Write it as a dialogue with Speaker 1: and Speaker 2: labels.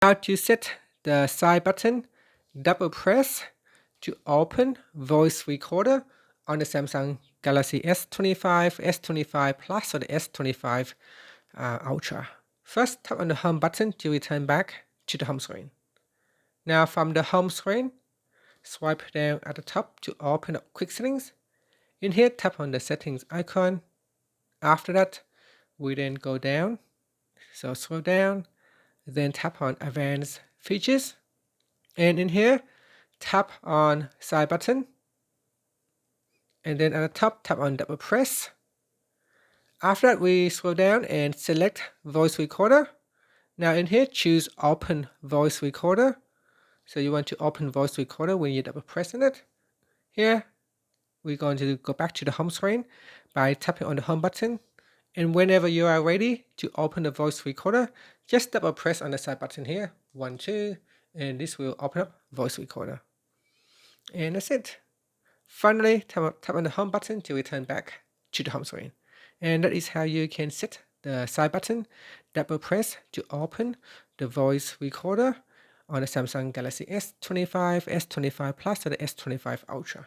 Speaker 1: Now to set the side button, double press to open voice recorder on the Samsung Galaxy S25, S25 Plus, or the S25 Ultra. First, tap on the home button to return back to the home screen. Now from the home screen, swipe down at the top to open up quick settings. In here, tap on the settings icon. After that, we then go down. So scroll down, then tap on advanced features. And in here, tap on side button. And then at the top, tap on double press. After that, we scroll down and select voice recorder. Now in here, choose open voice recorder. So you want to open voice recorder when you double press on it. Here, we're going to go back to the home screen by tapping on the home button. And whenever you are ready to open the voice recorder, just double press on the side button here, 1, 2, and this will open up voice recorder. And that's it. Finally, tap on the home button to return back to the home screen. And that is how you can set the side button, double press to open the voice recorder on the Samsung Galaxy S25, S25 Plus, or the S25 Ultra.